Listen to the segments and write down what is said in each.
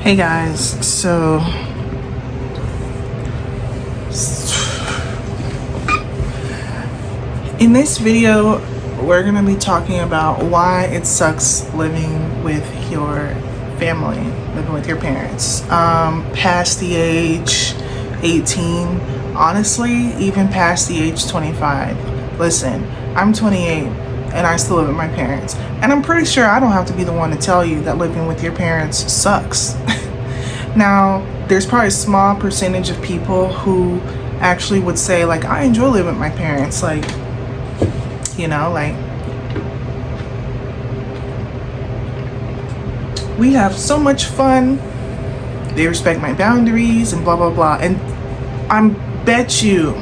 Hey guys, so in this video we're going to be talking about why it sucks living with your family, living with your parents past the age 18, honestly even past the age 25. Listen, I'm 28 and I still live with my parents, and I'm pretty sure I don't have to be the one to tell you that living with your parents sucks. Now, there's probably a small percentage of people who actually would say, like, I enjoy living with my parents. Like, you know, like, we have so much fun. They respect my boundaries and blah, blah, blah. And I bet you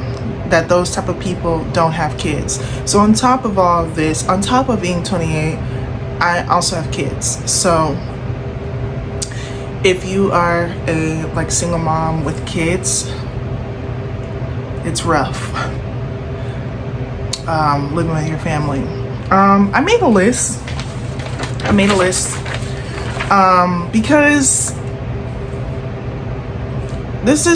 that those type of people don't have kids. So on top of all of this, on top of being 28, I also have kids. So if you are a single mom with kids, it's rough living with your family. I made a list because this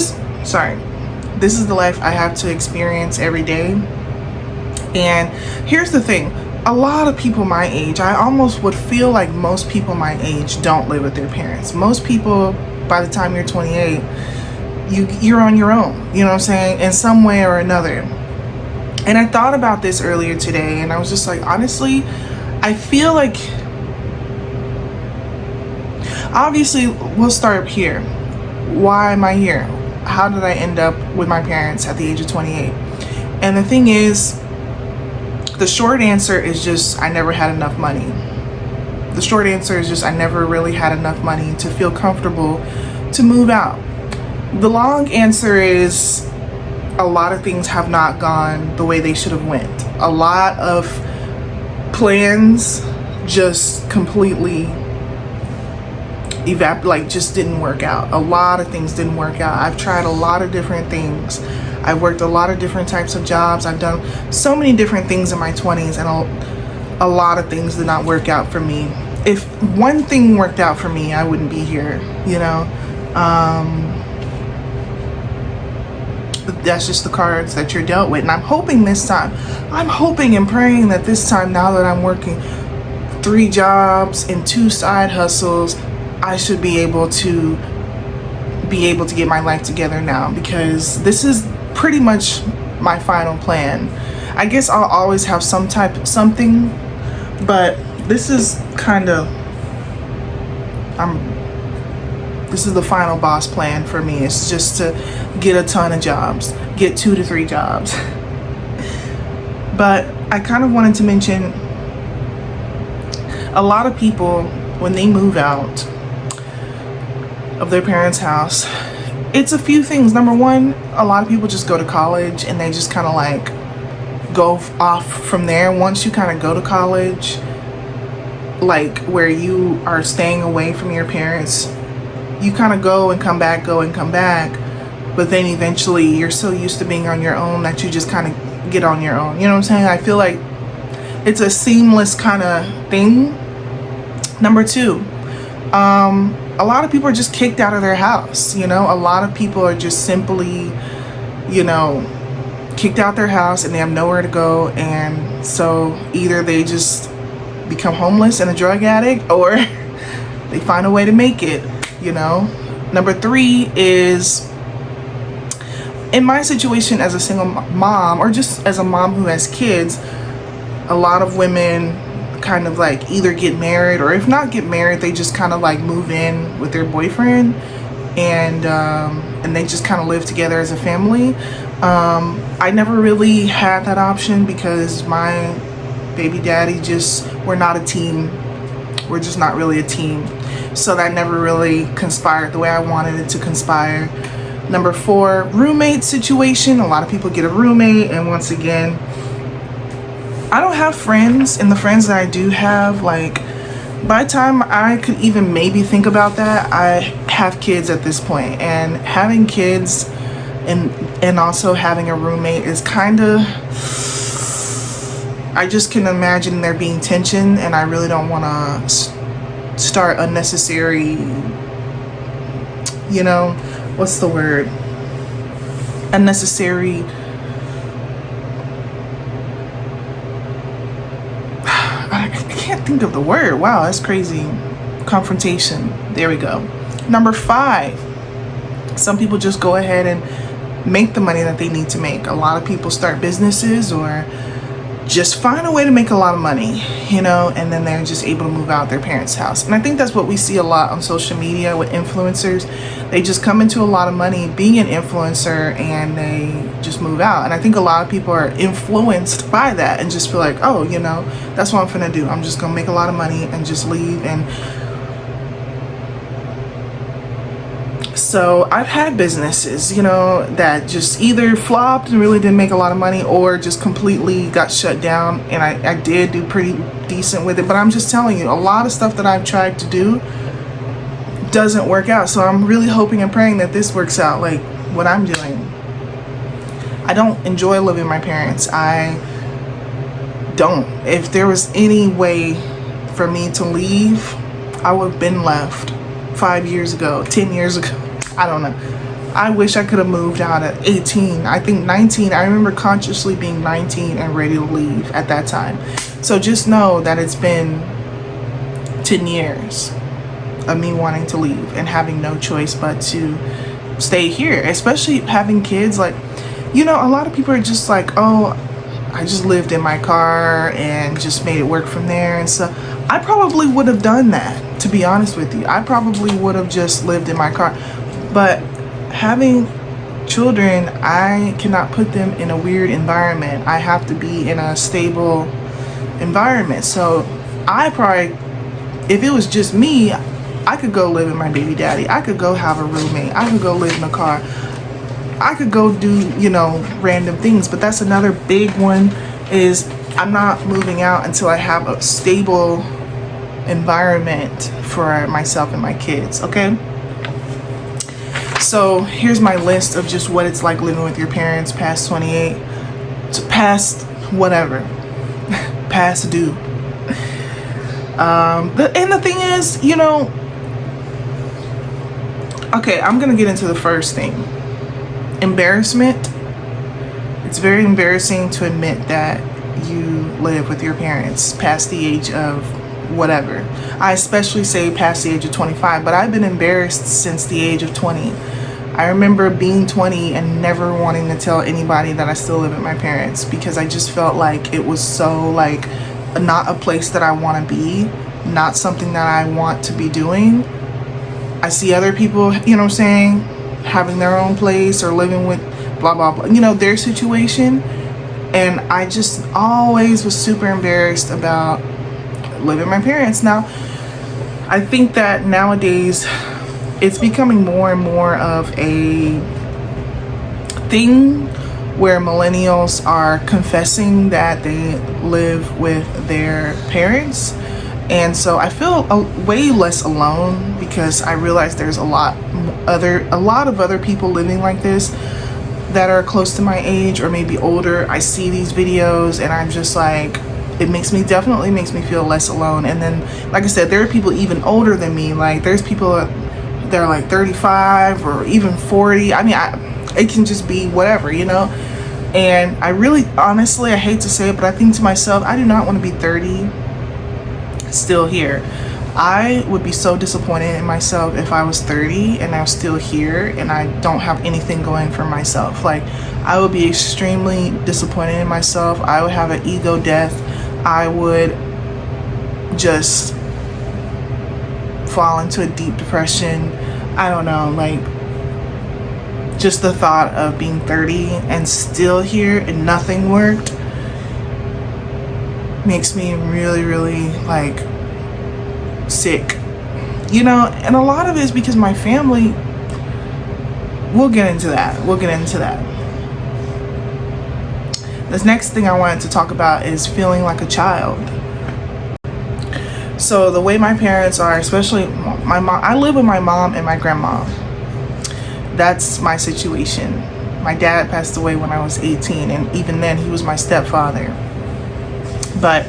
is the life I have to experience every day. And here's the thing, a lot of people my age, I almost would feel like most people my age don't live with their parents. Most people, by the time you're 28, you're on your own, you know what I'm saying, in some way or another. And I thought about this earlier today, and I was just like, honestly, I feel like, obviously, we'll start here. Why am I here? How did I end up with my parents at the age of 28? And the thing is, the short answer is just I never had enough money. The short answer is just I never really had enough money to feel comfortable to move out. The long answer is a lot of things have not gone the way they should have went. A lot of plans just completely just didn't work out. A lot of things didn't work out. I've tried a lot of different things. I've worked a lot of different types of jobs. I've done so many different things in my 20s, and a lot of things did not work out for me. If one thing worked out for me, I wouldn't be here, you know. That's just the cards that you're dealt with. And I'm hoping and praying that this time, now that I'm working 3 jobs and 2 side hustles, I should be able to get my life together now, because this is pretty much my final plan. I guess I'll always have something, but this is this is the final boss plan for me. It's just to get a ton of jobs, get 2 to 3 jobs. But I kind of wanted to mention, a lot of people, when they move out of their parents' house, it's a few things. Number one, a lot of people just go to college and they just kind of like go off from there. Once you kind of go to college, like where you are staying away from your parents, you kind of go and come back, but then eventually you're so used to being on your own that you just kind of get on your own. You know what I'm saying? I feel like it's a seamless kind of thing. Number two, a lot of people are just kicked out of their house. You know, a lot of people are just simply, kicked out their house and they have nowhere to go. And so either they just become homeless and a drug addict, or they find a way to make it, Number 3 is, in my situation as a single mom, or just as a mom who has kids, a lot of women kind of like either get married, or if not get married, they just kind of like move in with their boyfriend, and they just kind of live together as a family. I never really had that option because my baby daddy we're not a team. We're just not really a team. So that never really conspired the way I wanted it to conspire. Number 4, roommate situation. A lot of people get a roommate, and once again, I don't have friends, and the friends that I do have, like, by the time I could even maybe think about that, I have kids at this point. And having kids and also having a roommate is kind of, I just can imagine there being tension, and I really don't want to start unnecessary you know, what's the word? Unnecessary. I can't think of the word. Wow, that's crazy. Confrontation. There we go. Number 5. Some people just go ahead and make the money that they need to make. A lot of people start businesses or just find a way to make a lot of money, you know, and then they're just able to move out their parents' house. And I think that's what we see a lot on social media with influencers. They just come into a lot of money being an influencer and they just move out. And I think a lot of people are influenced by that and just feel like, oh, you know, that's what I'm finna do. I'm just gonna make a lot of money and just leave. And so I've had businesses, you know, that just either flopped and really didn't make a lot of money or just completely got shut down. And I did do pretty decent with it. But I'm just telling you, a lot of stuff that I've tried to do doesn't work out. So I'm really hoping and praying that this works out, like what I'm doing. I don't enjoy living with my parents. I don't. If there was any way for me to leave, I would have been left 5 years ago, 10 years ago. I don't know. I wish I could have moved out at 18. I think 19. I remember consciously being 19 and ready to leave at that time. So just know that it's been 10 years of me wanting to leave and having no choice but to stay here, especially having kids. Like, you know, a lot of people are just like, oh, I just lived in my car and just made it work from there and stuff. I probably would have done that, to be honest with you. I probably would have just lived in my car. But having children, I cannot put them in a weird environment. I have to be in a stable environment. So I probably, if it was just me, I could go live with my baby daddy. I could go have a roommate. I could go live in a car. I could go do, you know, random things. But that's another big one, is I'm not moving out until I have a stable environment for myself and my kids, okay? So here's my list of just what it's like living with your parents past 28 to past whatever, past due. And the thing is, you know, okay, I'm gonna get into the first thing. Embarrassment. It's very embarrassing to admit that you live with your parents past the age of whatever. I especially say past the age of 25, but I've been embarrassed since the age of 20. I remember being 20 and never wanting to tell anybody that I still live with my parents because I just felt like it was so, like, not a place that I want to be, not something that I want to be doing. I see other people, you know what I'm saying, having their own place or living with blah, blah, blah, you know, their situation. And I just always was super embarrassed about living with my parents. Now, I think that nowadays it's becoming more and more of a thing where millennials are confessing that they live with their parents. And so I feel way less alone because I realize there's a lot of other people living like this that are close to my age or maybe older. I see these videos and I'm just like, it definitely makes me feel less alone. And then, like I said, there are people even older than me. Like, there's people that are like 35 or even 40. I mean, it can just be whatever, you know? And I really, honestly, I hate to say it, but I think to myself, I do not want to be 30 still here. I would be so disappointed in myself if I was 30 and I was still here and I don't have anything going for myself. Like, I would be extremely disappointed in myself. I would have an ego death. I would just fall into a deep depression. I don't know, like, just the thought of being 30 and still here and nothing worked makes me really, really, like, sick, you know. And a lot of it is because my family, we'll get into that. This next thing I wanted to talk about is feeling like a child. So the way my parents are, especially my mom, I live with my mom and my grandma. That's my situation. My dad passed away when I was 18, and even then he was my stepfather. But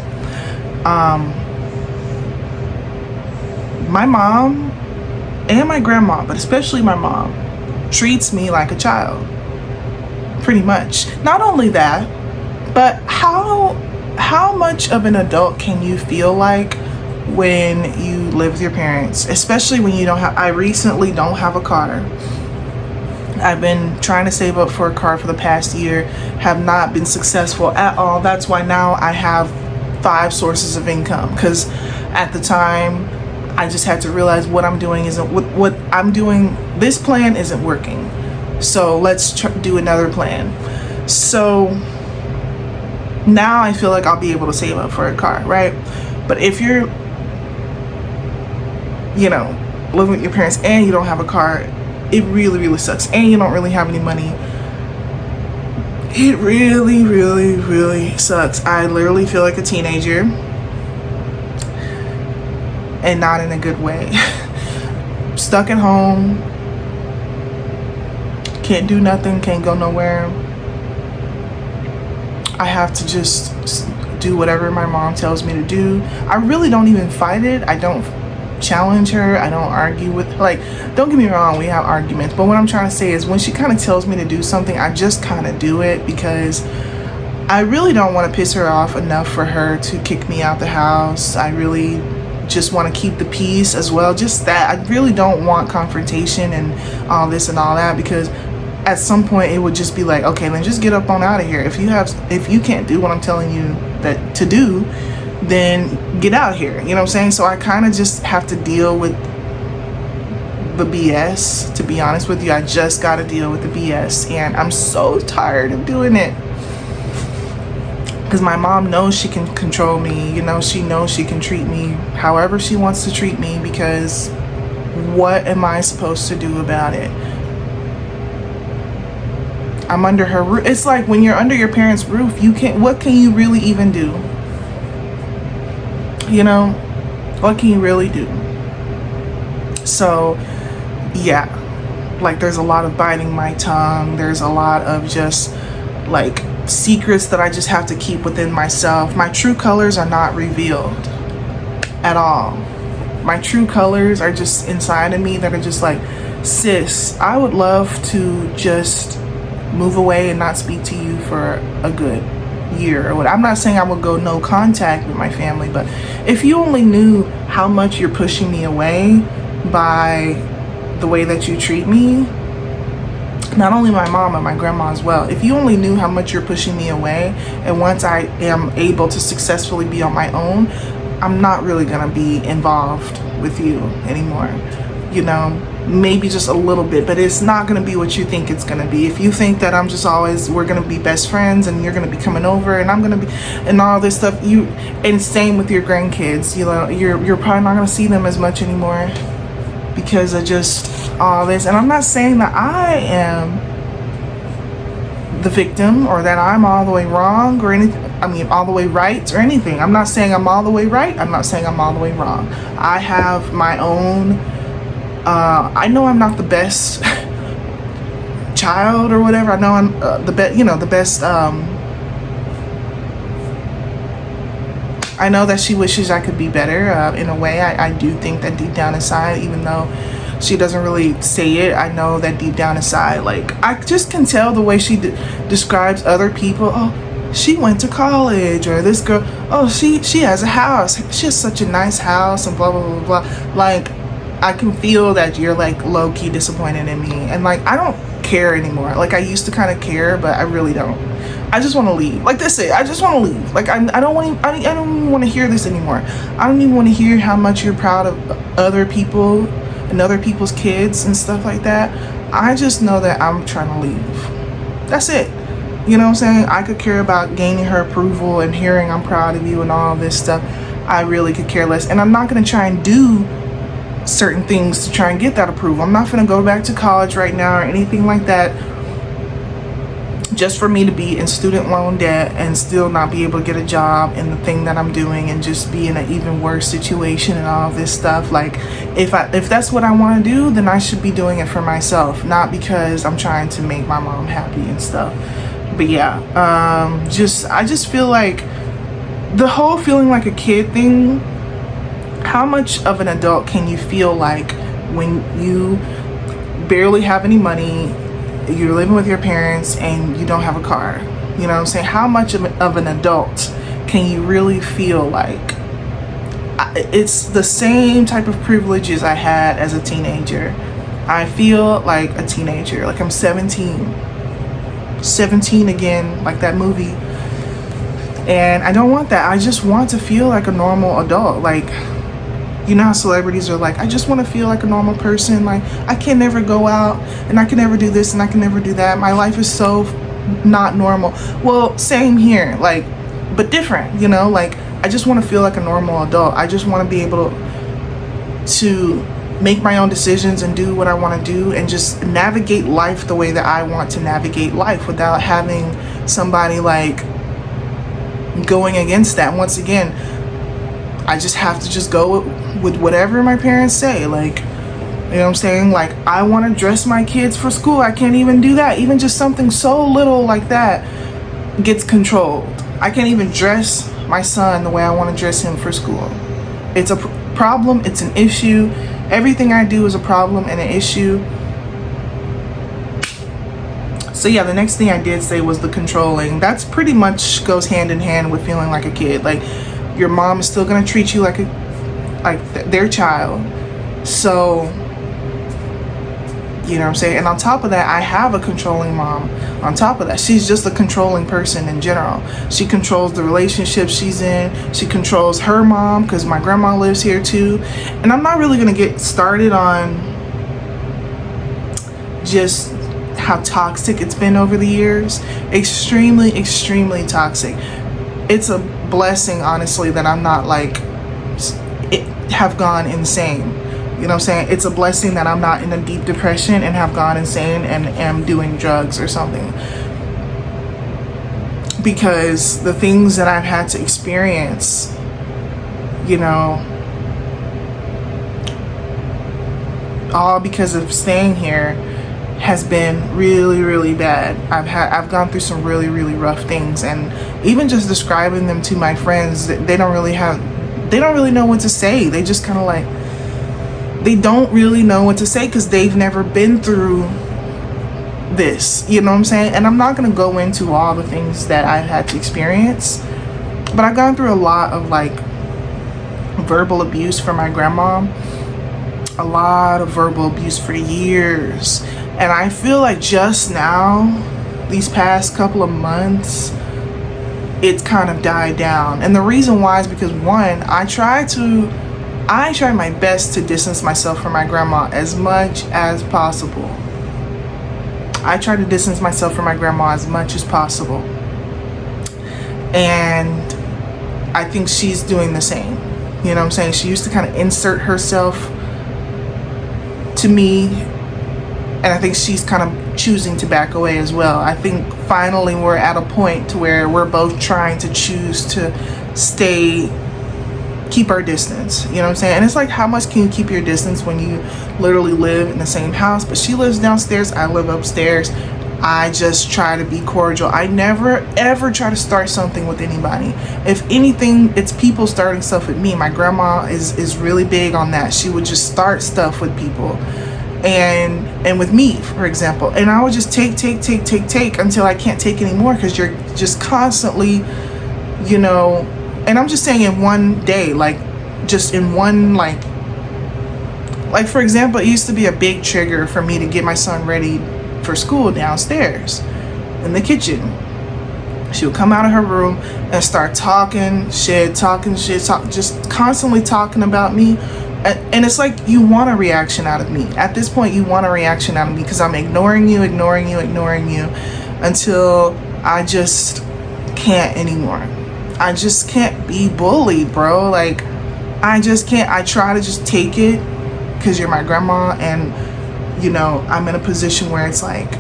my mom and my grandma, but especially my mom, treats me like a child. Pretty much. Not only that, but how much of an adult can you feel like when you live with your parents, especially when you don't have, I recently don't have a car. I've been trying to save up for a car for the past year, have not been successful at all. That's why now I have 5 sources of income, because at the time I just had to realize what I'm doing isn't what I'm doing. This plan isn't working, so let's do another plan. So now I feel like I'll be able to save up for a car, right? But if you're, you know, living with your parents and you don't have a car, it really, really sucks. And you don't really have any money. It really, really, really sucks. I literally feel like a teenager, and not in a good way. Stuck at home, can't do nothing, can't go nowhere. I have to just do whatever my mom tells me to do. I really don't even fight it. I don't challenge her. I don't argue with, like, don't get me wrong, we have arguments, but what I'm trying to say is when she kind of tells me to do something, I just kind of do it, because I really don't want to piss her off enough for her to kick me out the house. I really just want to keep the peace as well. Just that I really don't want confrontation and all this and all that, because at some point it would just be like, okay, then just get up on out of here. If you can't do what I'm telling you that to do, then get out here. You know what I'm saying? So I kind of just have to deal with the BS, to be honest with you. I just got to deal with the BS, and I'm so tired of doing it, because my mom knows she can control me. You know, she knows she can treat me however she wants to treat me, because what am I supposed to do about it? I'm under her roof. It's like when you're under your parents' roof, what can you really even do? You know, what can you really do? So yeah, like there's a lot of biting my tongue. There's a lot of just like secrets that I just have to keep within myself. My true colors are not revealed at all. My true colors are just inside of me that are just like, sis, I would love to just move away and not speak to you for a good year or what. I'm not saying I would go no contact with my family, but if you only knew how much you're pushing me away by the way that you treat me, not only my mom but my grandma as well, if you only knew how much you're pushing me away, and once I am able to successfully be on my own, I'm not really gonna be involved with you anymore. You know, maybe just a little bit, but it's not going to be what you think it's going to be. If you think that I'm just always, we're going to be best friends and you're going to be coming over and I'm going to be, and all this stuff, and same with your grandkids, you know, you're probably not going to see them as much anymore because of just all this. And I'm not saying that I am the victim or that I'm all the way wrong or anything. I mean, all the way right or anything. I'm not saying I'm all the way right. I'm not saying I'm all the way wrong. I have my own, I know I'm not the best child or whatever. I know I'm the best, you know, the best. I know that she wishes I could be better in a way. I do think that deep down inside, even though she doesn't really say it, I know that deep down inside, like, I just can tell the way she describes other people. Oh, she went to college, or this girl, oh, she has a house. She has such a nice house and blah, blah, blah, blah. Like, I can feel that you're like low-key disappointed in me, and like I don't care anymore. Like I used to kind of care, but I really don't. I just want to leave. Like that's it. I just want to leave. Like I don't even want to hear this anymore. I don't even want to hear how much you're proud of other people and other people's kids and stuff like that. I just know that I'm trying to leave. That's it. You know what I'm saying? I could care about gaining her approval and hearing I'm proud of you and all this stuff. I really could care less, and I'm not going to try and do certain things to try and get that approval. I'm not gonna go back to college right now or anything like that just for me to be in student loan debt and still not be able to get a job in the thing that I'm doing and just be in an even worse situation and all this stuff. Like if that's what I want to do, then I should be doing it for myself, not because I'm trying to make my mom happy and stuff. But yeah, I just feel like the whole feeling like a kid thing. How much of an adult can you feel like when you barely have any money, you're living with your parents, and you don't have a car. You know what I'm saying? How much of an adult can you really feel like? It's the same type of privileges I had as a teenager. I feel like a teenager, like I'm 17 again, like that movie. And I don't want that. I just want to feel like a normal adult. Like, you know how celebrities are like, I just want to feel like a normal person. Like, I can never go out, and I can never do this, and I can never do that. My life is so not normal. Well, same here, like, but different, you know? Like, I just want to feel like a normal adult. I just want to be able to make my own decisions and do what I want to do, and just navigate life the way that I want to navigate life without having somebody like going against that. Once again, I just have to just go with whatever my parents say. Like, you know what I'm saying? Like, I want to dress my kids for school. I can't even do that. Even just something so little like that gets controlled. I can't even dress my son the way I want to dress him for school. It's a problem. It's an issue. Everything I do is a problem and an issue. So yeah, the next thing I did say was the controlling. That's pretty much goes hand in hand with feeling like a kid. Like, your mom is still gonna treat you like their child. So, you know what I'm saying? And on top of that, I have a controlling mom. On top of that, she's just a controlling person in general. She controls the relationship she's in. She controls her mom, because my grandma lives here too. And I'm not really gonna get started on just how toxic it's been over the years. Extremely, extremely toxic. It's a blessing, honestly, that I'm not like have gone insane. You know what I'm saying? It's a blessing that I'm not in a deep depression and have gone insane and am doing drugs or something. Because the things that I've had to experience, you know, all because of staying here, has been really, really bad. I've gone through some really, really rough things, and even just describing them to my friends, they don't really know what to say. They just kind of like, they don't really know what to say because they've never been through this, you know what I'm saying? And I'm not gonna go into all the things that I've had to experience, but I've gone through a lot of like verbal abuse from my grandma, a lot of verbal abuse for years. And I feel like just now, these past couple of months, it's kind of died down. And the reason why is because, one, I try my best to distance myself from my grandma as much as possible. I try to distance myself from my grandma as much as possible. And I think she's doing the same. You know what I'm saying? She used to kind of insert herself to me, and I think she's kind of choosing to back away as well. I think finally we're at a point to where we're both trying to choose to keep our distance. You know what I'm saying? And it's like, how much can you keep your distance when you literally live in the same house? But she lives downstairs, I live upstairs. I just try to be cordial. I never ever try to start something with anybody. If anything, it's people starting stuff with me. My grandma is really big on that. She would just start stuff with people. And with me, for example, and I would just take until I can't take anymore, because you're just constantly, you know. And I'm just saying, in one day, like, just in one, like for example, it used to be a big trigger for me to get my son ready for school downstairs in the kitchen. She would come out of her room and start talking shit, just constantly talking about me. And it's like, you want a reaction out of me. At this point, you want a reaction out of me, because I'm ignoring you until I just can't anymore. I just can't be bullied, bro. Like, I just can't. I try to just take it because you're my grandma, and, you know, I'm in a position where it's like,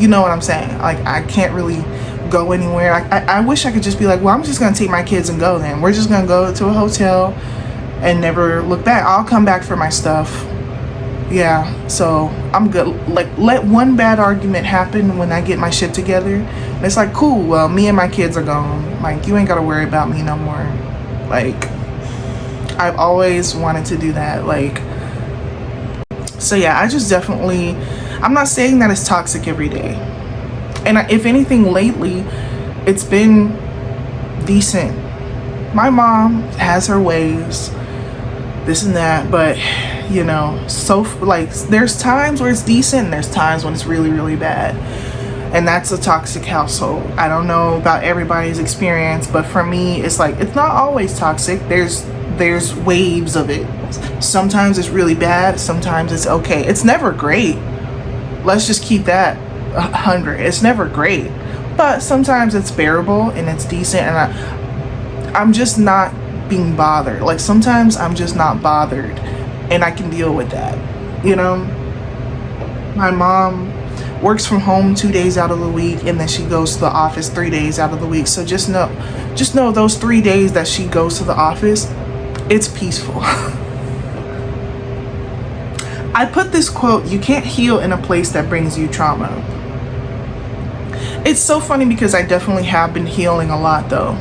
you know what I'm saying? Like, I can't really go anywhere. I wish I could just be like, well, I'm just going to take my kids and go then. We're just going to go to a hotel and never look back. I'll come back for my stuff. Yeah, so I'm good. Like, let one bad argument happen when I get my shit together. And it's like, cool, well, me and my kids are gone. Like, you ain't got to worry about me no more. Like, I've always wanted to do that. Like, So yeah, I just definitely, I'm not saying that it's toxic every day. And if anything, lately, it's been decent. My mom has her ways, this and that, but you know, so like there's times where it's decent and there's times when it's really, really bad. And that's a toxic household. I don't know about everybody's experience, but for me, it's like, it's not always toxic. There's waves of it. Sometimes it's really bad, sometimes it's okay. It's never great. Let's just keep that 100. It's never great, but sometimes it's bearable and it's decent, and I'm just not being bothered. Like sometimes I'm just not bothered and I can deal with that, you know. My mom works from home 2 days out of the week, and then she goes to the office 3 days out of the week. So just know those 3 days that she goes to the office, it's peaceful. I put this quote, "You can't heal in a place that brings you trauma." It's so funny because I definitely have been healing a lot though.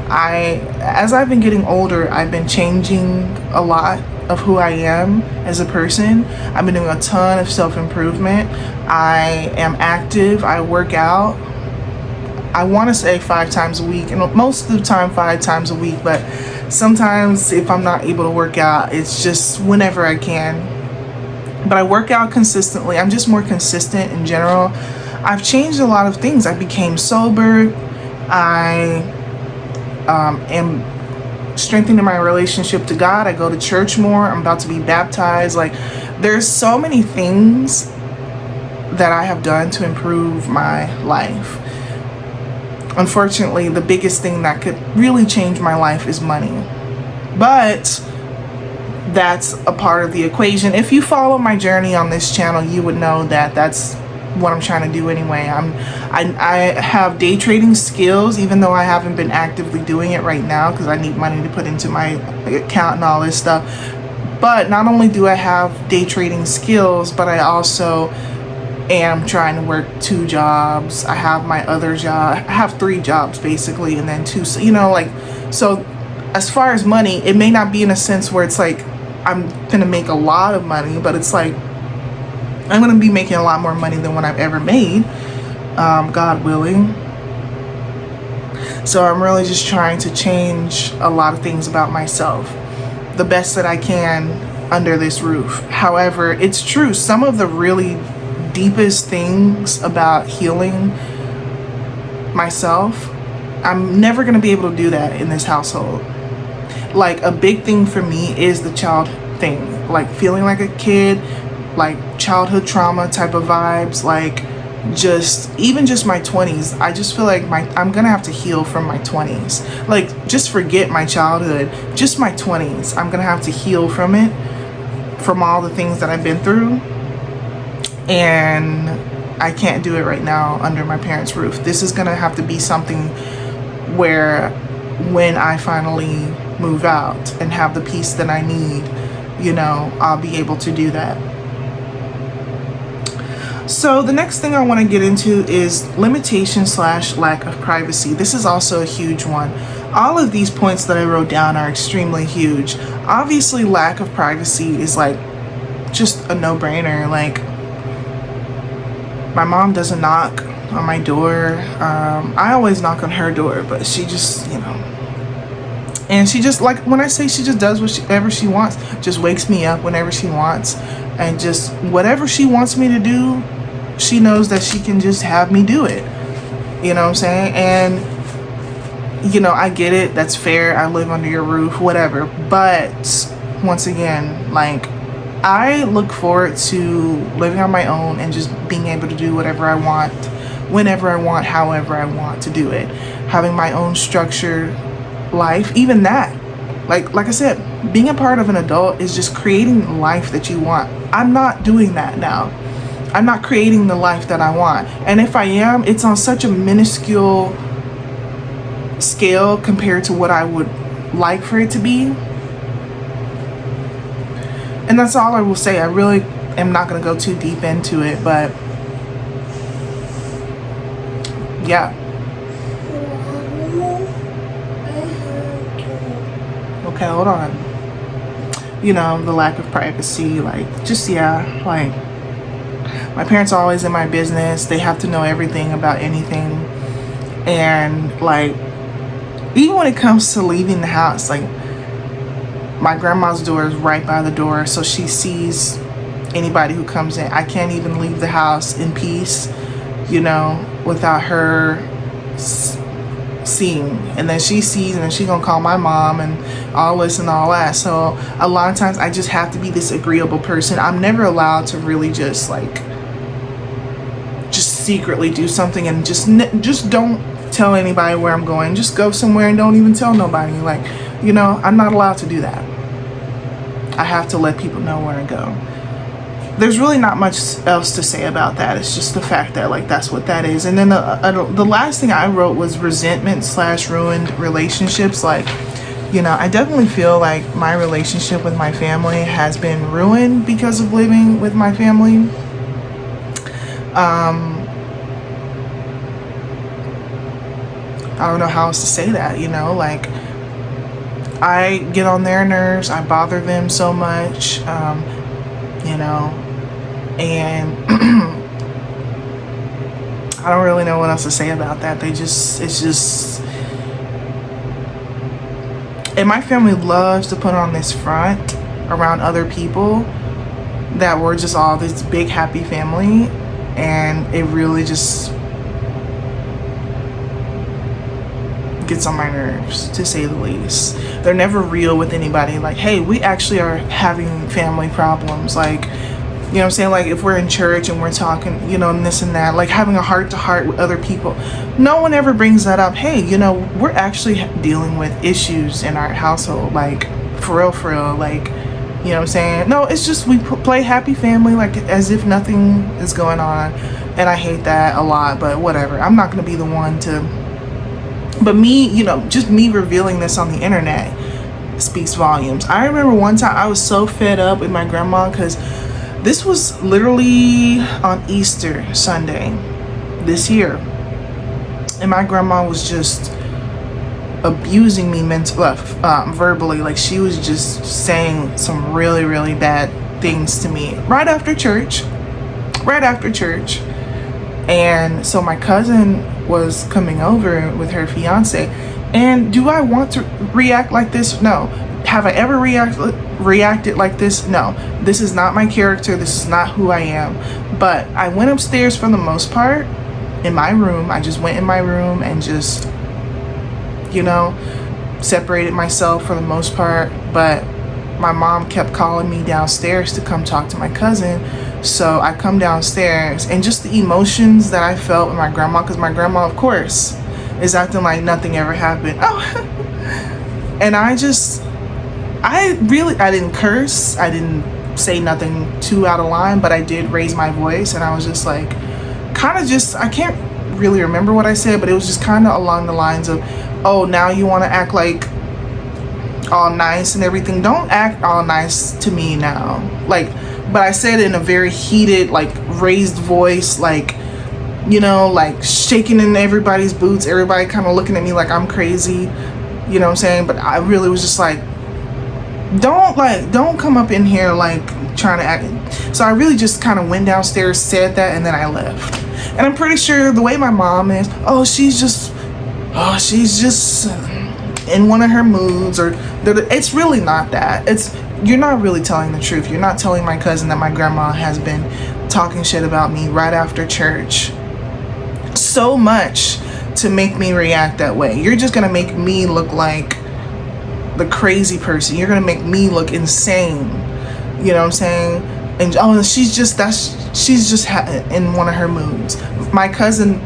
As I've been getting older, I've been changing a lot of who I am as a person. I've been doing a ton of self-improvement. I am active, I work out. I want to say 5 times a week, and most of the time 5 times a week, but sometimes if I'm not able to work out, it's just whenever I can. But I work out consistently. I'm just more consistent in general. I've changed a lot of things. I became sober. I am strengthening my relationship to God. I go to church more. I'm about to be baptized. Like, there's so many things that I have done to improve my life. Unfortunately, the biggest thing that could really change my life is money. But that's a part of the equation. If you follow my journey on this channel, you would know that that's what I'm trying to do anyway. I have day trading skills, even though I haven't been actively doing it right now because I need money to put into my account and all this stuff. But not only do I have day trading skills, but I also am trying to work 2 jobs. I have my other job. I have 3 jobs basically, and then 2, you know, like, so as far as money, it may not be in a sense where it's like I'm gonna make a lot of money, but it's like I'm gonna be making a lot more money than what I've ever made, God willing. So I'm really just trying to change a lot of things about myself the best that I can under this roof. However, it's true, some of the really deepest things about healing myself, I'm never going to be able to do that in this household. Like, a big thing for me is the child thing, like feeling like a kid, like childhood trauma type of vibes, like even just my 20s. I just feel like I'm gonna have to heal from my 20s. Like, just forget my childhood, just my 20s. I'm gonna have to heal from it, from all the things that I've been through. And I can't do it right now under my parents' roof. This is gonna have to be something where when I finally move out and have the peace that I need, you know, I'll be able to do that. So the next thing I want to get into is limitation / lack of privacy. This is also a huge one. All of these points that I wrote down are extremely huge. Obviously, lack of privacy is like just a no-brainer. Like, my mom doesn't knock on my door. I always knock on her door, but she just, you know, and she just, like, when I say she just does whatever she wants, just wakes me up whenever she wants, and just whatever she wants me to do, she knows that she can just have me do it. You know what I'm saying? And, you know, I get it. That's fair. I live under your roof, whatever. But once again, like, I look forward to living on my own and just being able to do whatever I want, whenever I want, however I want to do it. Having my own structured life, even that. Like I said, being a part of an adult is just creating the life that you want. I'm not doing that now. I'm not creating the life that I want. And if I am, it's on such a minuscule scale compared to what I would like for it to be. And that's all I will say. I really am not going to go too deep into it, but yeah. Okay, hold on. the lack of privacy, like, just, yeah, like, my parents are always in my business. They have to know everything about anything. And, like, even when it comes to leaving the house, like, my grandma's door is right by the door, so she sees anybody who comes in. I can't even leave the house in peace, without her seeing. And then she sees, and then she's gonna call my mom and all this and all that. So a lot of times I just have to be this agreeable person. I'm never allowed to really just secretly do something and just don't tell anybody where I'm going. Just go somewhere and don't even tell nobody. Like, I'm not allowed to do that. I have to let people know where I go. There's really not much else to say about that. It's just the fact that, like, that's what that is. And then the last thing I wrote was resentment/ruined relationships. Like, I definitely feel like my relationship with my family has been ruined because of living with my family. I don't know how else to say that, like, I get on their nerves, I bother them so much, and I don't really know what else to say about that. And my family loves to put on this front around other people that we're just all this big happy family, and it really just gets on my nerves, to say the least. They're never real with anybody. Like, hey, we actually are having family problems. Like, what I'm saying? Like, if we're in church and we're talking, and this and that, like having a heart-to-heart with other people, no one ever brings that up. Hey, we're actually dealing with issues in our household. Like, for real. Like, what I'm saying? No, it's just we play happy family, like, as if nothing is going on. And I hate that a lot, but whatever. I'm not going to be the one to... But me, just me revealing this on the internet speaks volumes. I remember one time I was so fed up with my grandma, because this was literally on Easter Sunday this year. And my grandma was just abusing me verbally. Like, she was just saying some really, really bad things to me right after church. And so my cousin was coming over with her fiance, and do I want to react like this? No. Have I ever reacted like this? No. This is not my character. This is not who I am. But I went upstairs for the most part in my room. I just went in my room and just, separated myself for the most part. But my mom kept calling me downstairs to come talk to my cousin. So I come downstairs, and just the emotions that I felt with my grandma, because my grandma, of course, is acting like nothing ever happened. Oh, and I didn't curse. I didn't say nothing too out of line, but I did raise my voice, and I was just like, I can't really remember what I said, but it was just kind of along the lines of, oh, now you want to act like all nice and everything. Don't act all nice to me now. Like, but I said it in a very heated, like, raised voice, like, like shaking in everybody's boots, everybody kind of looking at me like I'm crazy, what I'm saying? But I really was just like, don't come up in here like trying to act. So I really just kind of went downstairs, said that, and then I left. And I'm pretty sure the way my mom is, she's just in one of her moods, or it's really not that. You're not really telling the truth. You're not telling my cousin that my grandma has been talking shit about me right after church so much to make me react that way. You're just gonna make me look like the crazy person. You're gonna make me look insane. You know what I'm saying? And she's just in one of her moods. My cousin,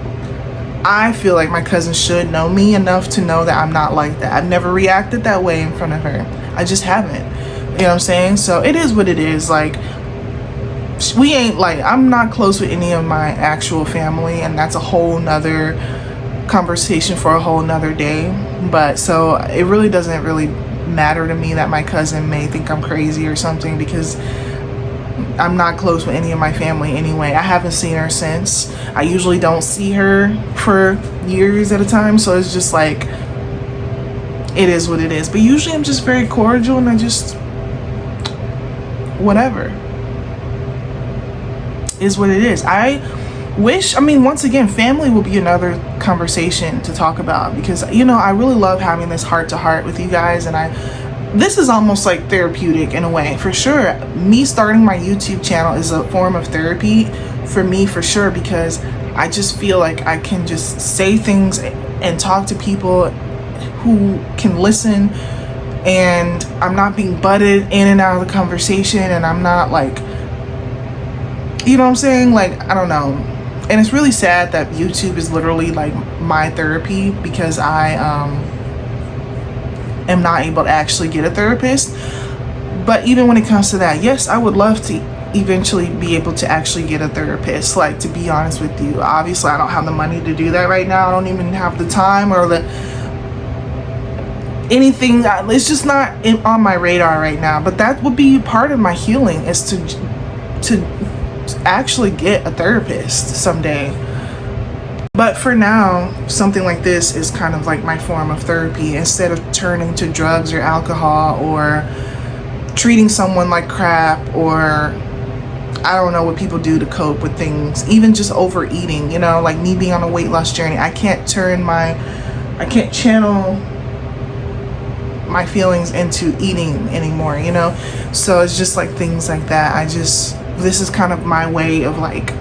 I feel like my cousin should know me enough to know that I'm not like that. I've never reacted that way in front of her. I just haven't. You know what I'm saying? So it is what it is. Like, we ain't, like, I'm not close with any of my actual family, and that's a whole nother conversation for a whole nother day. But so it really doesn't really matter to me that my cousin may think I'm crazy or something, because I'm not close with any of my family anyway. I haven't seen her since. I usually don't see her for years at a time, so it's just like, it is what it is. But usually I'm just very cordial, and I just whatever. Is what it is. I mean, once again, family will be another conversation to talk about, because I really love having this heart to heart with you guys, and this is almost like therapeutic in a way, for sure. Me starting my YouTube channel is a form of therapy for me, for sure, because I just feel like I can just say things and talk to people who can listen, and I'm not being butted in and out of the conversation, and I'm not like, you know what I'm saying? Like, I don't know. And it's really sad that YouTube is literally like my therapy, because I am not able to actually get a therapist. But even when it comes to that, yes, I would love to eventually be able to actually get a therapist. Like, to be honest with you, obviously I don't have the money to do that right now. I don't even have the time or the anything. It's just not on my radar right now. But that would be part of my healing, is to actually get a therapist someday. But for now, something like this is kind of like my form of therapy, instead of turning to drugs or alcohol or treating someone like crap, or I don't know what people do to cope with things, even just overeating, like me being on a weight loss journey. I can't channel my feelings into eating anymore, so it's just like things like that. This is kind of my way of like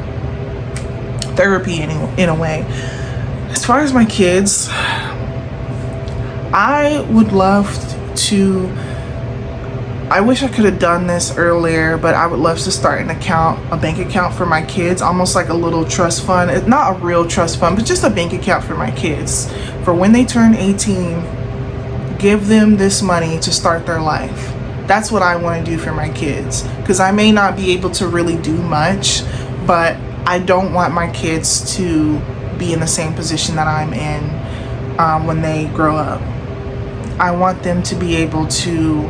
therapy in a way. As far as my kids, I wish I could have done this earlier, but I would love to start a bank account for my kids, almost like a little trust fund. It's not a real trust fund, but just a bank account for my kids, for when they turn 18, give them this money to start their life. That's what I want to do for my kids, because I may not be able to really do much, but I don't want my kids to be in the same position that I'm in when they grow up. I want them to be able to,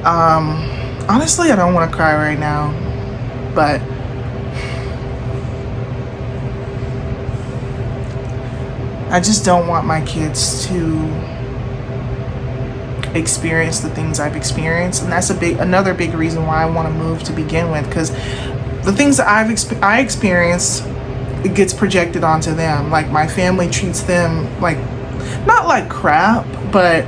honestly, I don't want to cry right now, but I just don't want my kids to experience the things I've experienced. And that's another big reason why I want to move to begin with, because the things that I experienced, it gets projected onto them. Like, my family treats them like, not like crap, but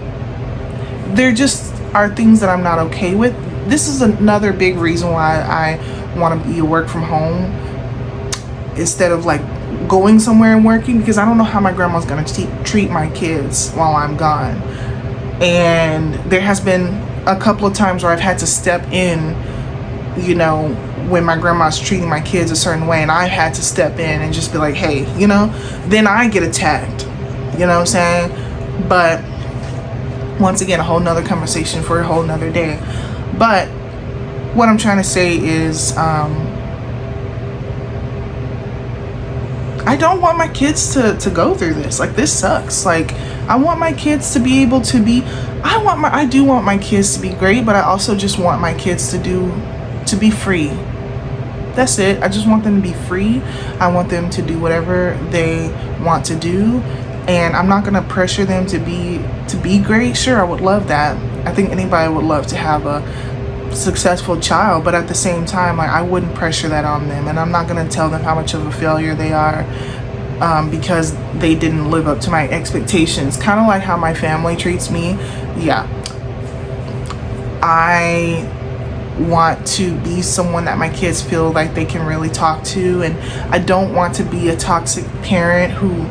there just are things that I'm not okay with. This is another big reason why I want to be a work from home instead of like going somewhere and working, because I don't know how my grandma's going to treat my kids while I'm gone. And there has been a couple of times where I've had to step in, when my grandma's treating my kids a certain way, and I've had to step in and just be like, hey, then I get attacked, you know what I'm saying? But once again, a whole nother conversation for a whole nother day. But what I'm trying to say is, I don't want my kids to go through this. Like, this sucks. Like, I want my kids to be able to be, I do want my kids to be great, but I also just want my kids to be free. That's it. I just want them to be free. I want them to do whatever they want to do, and I'm not gonna pressure them to be great. Sure, I would love that. I think anybody would love to have a successful child, but at the same time, like, I wouldn't pressure that on them, and I'm not gonna tell them how much of a failure they are because they didn't live up to my expectations. Kind of like how my family treats me. Yeah, I want to be someone that my kids feel like they can really talk to, and I don't want to be a toxic parent who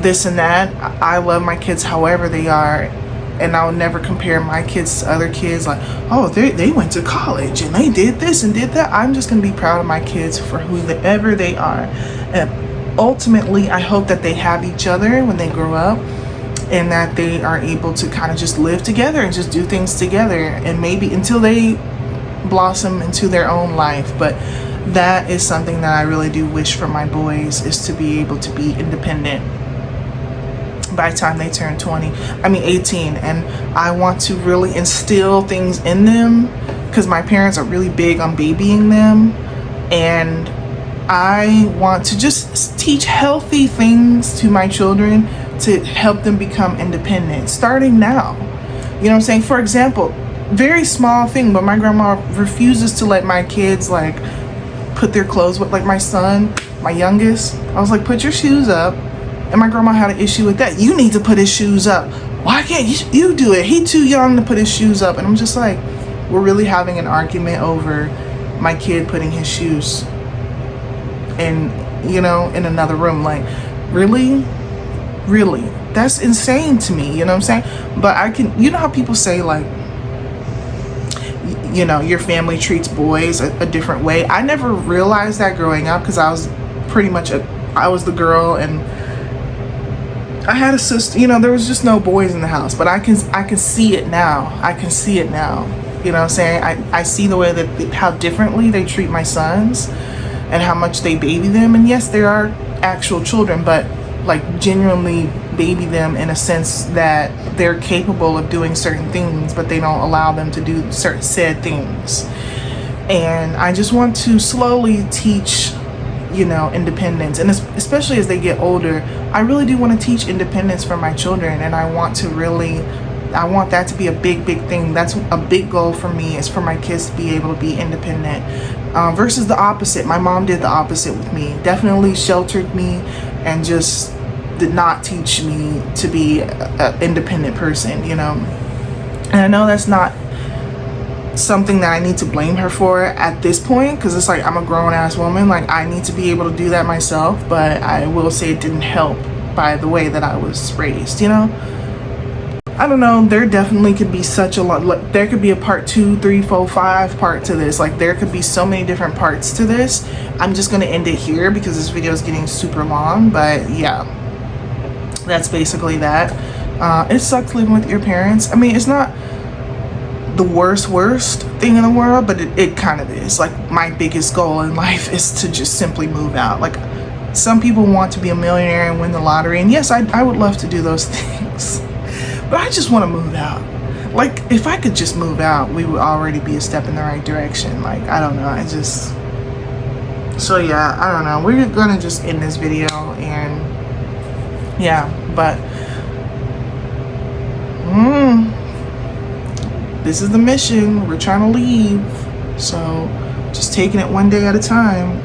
this and that. I love my kids however they are, and I'll never compare my kids to other kids like, oh, they went to college and they did this and did that. I'm just gonna be proud of my kids for whoever they are, and ultimately I hope that they have each other when they grow up, and that they are able to kind of just live together and just do things together, and maybe until they blossom into their own life. But that is something that I really do wish for my boys, is to be able to be independent by the time they turn 18. And I want to really instill things in them, because my parents are really big on babying them, and I want to just teach healthy things to my children to help them become independent starting now. You know what I'm saying? For example, very small thing, but my grandma refuses to let my kids like put their clothes with, like my son, my youngest. I was like, put your shoes up. And my grandma had an issue with that. You need to put his shoes up. Why can't you do it? He too young to put his shoes up. And I'm just like, we're really having an argument over my kid putting his shoes in, you know, in another room. Like, really? Really? That's insane to me, you know what I'm saying? But I can, you know how people say like, you know, your family treats boys a different way. I never realized that growing up because I was pretty much I was the girl, and I had a sister, you know, there was just no boys in the house, but I can see it now. I can see it now. You know what I'm saying? I see the way that how differently they treat my sons and how much they baby them. And yes, there are actual children, but like genuinely baby them in a sense that they're capable of doing certain things, but they don't allow them to do certain said things. And I just want to slowly teach, you know, independence. And especially as they get older, I really do want to teach independence for my children. And I want that to be a big thing. That's a big goal for me, is for my kids to be able to be independent, versus the opposite. My mom did the opposite with me. Definitely sheltered me and just did not teach me to be an independent person, you know. And I know that's not something that I need to blame her for at this point, because it's like, I'm a grown ass woman, like I need to be able to do that myself. But I will say it didn't help by the way that I was raised, you know. I don't know, there definitely could be such a lot, like there could be a part 2, 3, 4, 5 part to this. Like there could be so many different parts to this. I'm just gonna end it here because this video is getting super long. But yeah, that's basically that. It sucks living with your parents. I mean, it's not the worst thing in the world, but it kind of is. Like my biggest goal in life is to just simply move out. Like some people want to be a millionaire and win the lottery, and yes, I would love to do those things, but I just want to move out. Like if I could just move out, we would already be a step in the right direction. Like I don't know, so yeah, I don't know, we're gonna just end this video. And yeah, but this is the mission. We're trying to leave, so just taking it one day at a time.